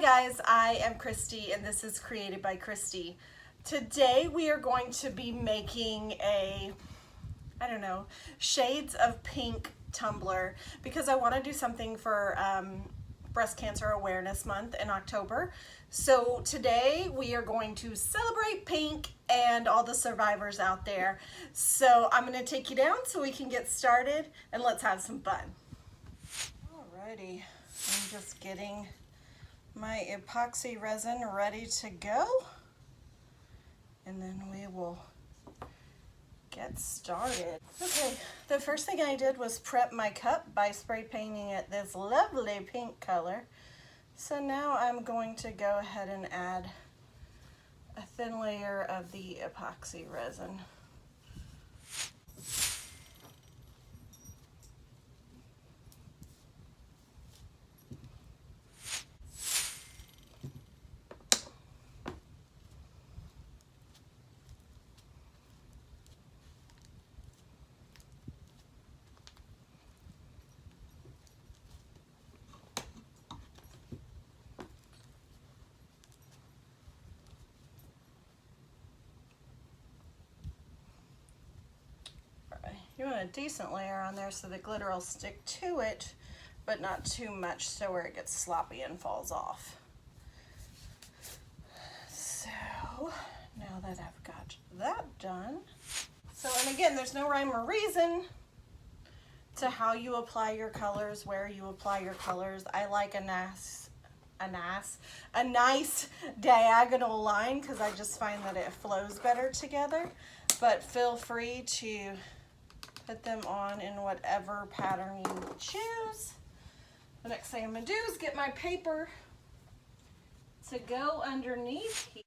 guys, I am Christy and this is Created by Christy. Today we are going to be making a, shades of pink tumbler because I want to do something for Breast Cancer Awareness Month in October. So today we are going to celebrate pink and all the survivors out there. So I'm going to take you down so we can get started and let's have some fun. Alrighty, I'm just getting my epoxy resin ready to go, and then we will get started. Okay, the first thing I did was prep my cup by spray painting it this lovely pink color. So now I'm going to go ahead and add a thin layer of the epoxy resin. You want a decent layer on there so the glitter will stick to it, but not too much so where it gets sloppy and falls off. So now that I've got that done, and again, there's no rhyme or reason to how you apply your colors, where you apply your colors. I like a nice diagonal line because I just find that it flows better together, but feel free to put them on in whatever pattern you choose. The next thing I'm going to do is get my paper to go underneath here.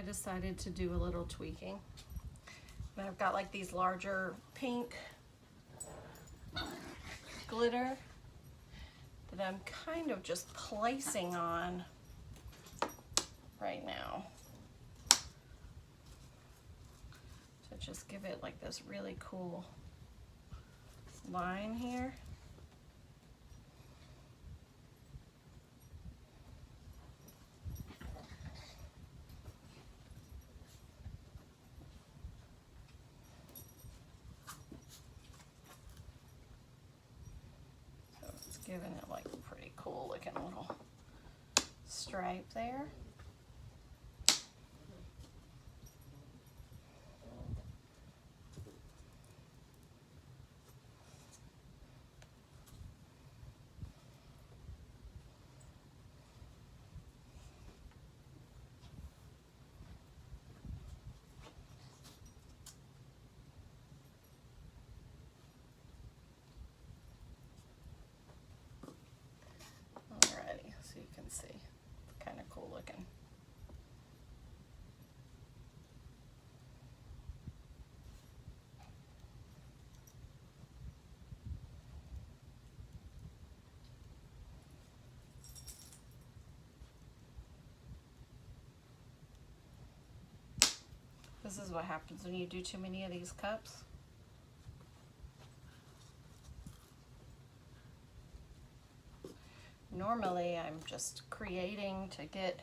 decided to do a little tweaking. And I've got like these larger pink glitter that I'm kind of just placing on right now to just give it like this really cool line here. So it's giving it like a pretty cool looking little stripe there. Alrighty, so you can see, it's kind of cool looking. This is what happens when you do too many of these cups. Normally I'm just creating to get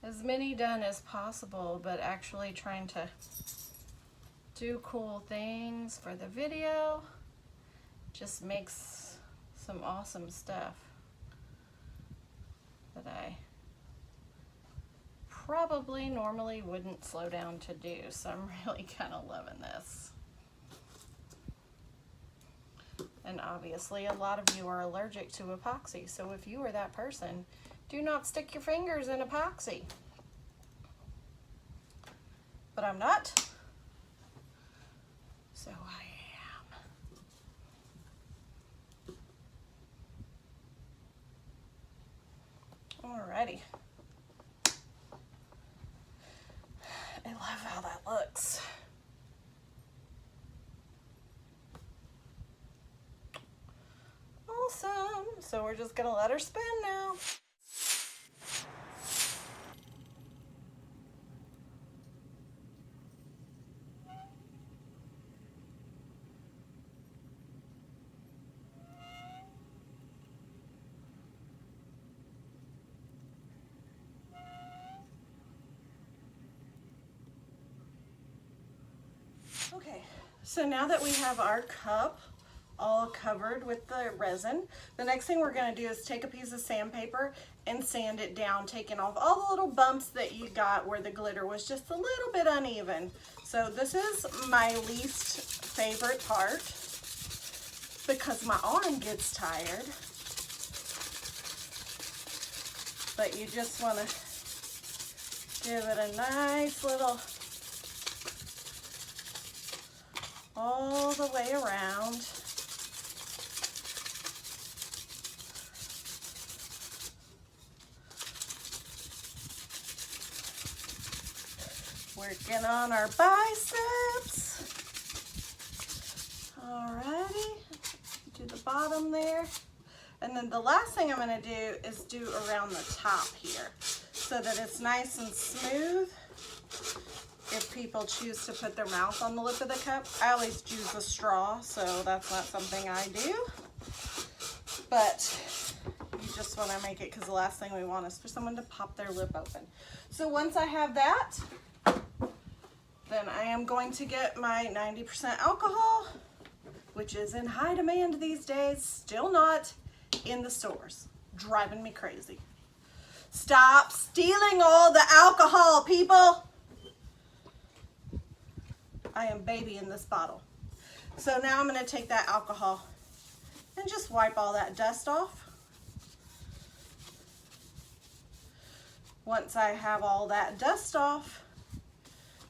as many done as possible, but actually trying to do cool things for the video just makes some awesome stuff that I probably normally wouldn't slow down to do, so I'm really kind of loving this. And obviously a lot of you are allergic to epoxy, so if you are that person, do not stick your fingers in epoxy. But I'm not, so I am. Alrighty. I love how that looks. Awesome. So we're just gonna let her spin now. Okay, so now that we have our cup all covered with the resin, the next thing we're going to do is take a piece of sandpaper and sand it down, taking off all the little bumps that you got where the glitter was just a little bit uneven. So this is my least favorite part because my arm gets tired, but you just want to give it a nice little all the way around. Working on our biceps. Alrighty, do the bottom there. And then the last thing I'm gonna do is do around the top here so that it's nice and smooth. If people choose to put their mouth on the lip of the cup, I always use a straw, so that's not something I do. But you just want to make it because the last thing we want is for someone to pop their lip open. So once I have that, then I am going to get my 90% alcohol, which is in high demand these days, still not in the stores. Driving me crazy. Stop stealing all the alcohol, people. I am babying this bottle. So now I'm going to take that alcohol and just wipe all that dust off. Once I have all that dust off,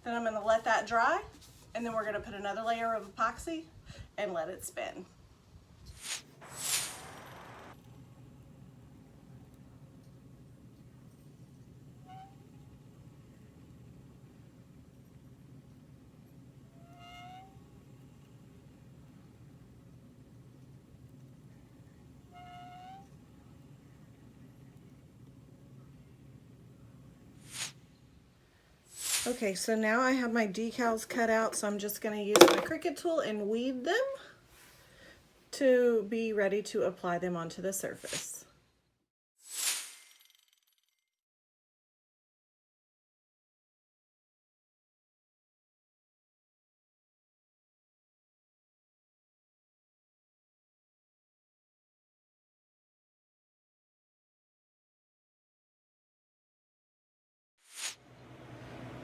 then I'm going to let that dry, and then we're going to put another layer of epoxy and let it spin. Okay, so now I have my decals cut out, so I'm just going to use my Cricut tool and weed them to be ready to apply them onto the surface.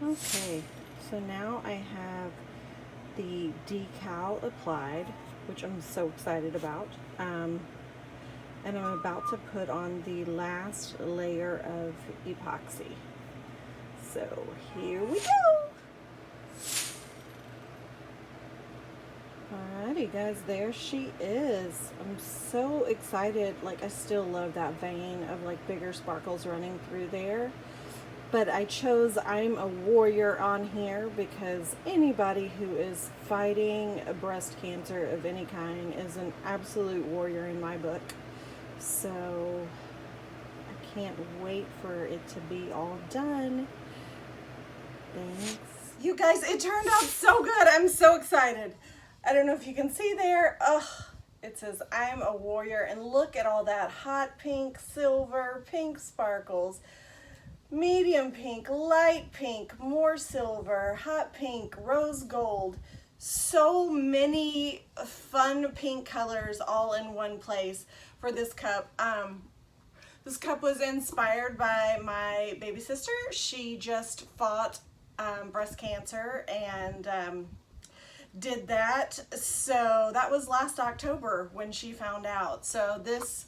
Okay, so now I have the decal applied, which I'm so excited about. And I'm about to put on the last layer of epoxy. So here we go. Alrighty guys, there she is. I'm so excited. Like, I still love that vein of like bigger sparkles running through there. But I chose I'm a warrior on here because anybody who is fighting a breast cancer of any kind is an absolute warrior in my book. So I can't wait for it to be all done. Thanks. You guys, it turned out so good. I'm so excited. I don't know if you can see there. It says I'm a warrior, and look at all that hot pink, silver, pink sparkles. Medium pink, light pink, more silver, hot pink, rose gold. So many fun pink colors all in one place for this cup. This cup was inspired by my baby sister. She just fought breast cancer and did that. So that was last October when she found out. So this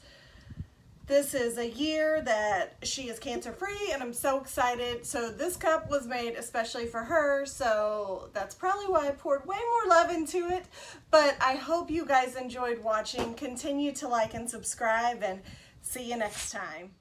is a year that she is cancer free, and I'm so excited. So this cup was made especially for her, so that's probably why I poured way more love into it. But I hope you guys enjoyed watching. Continue to like and subscribe, and see you next time.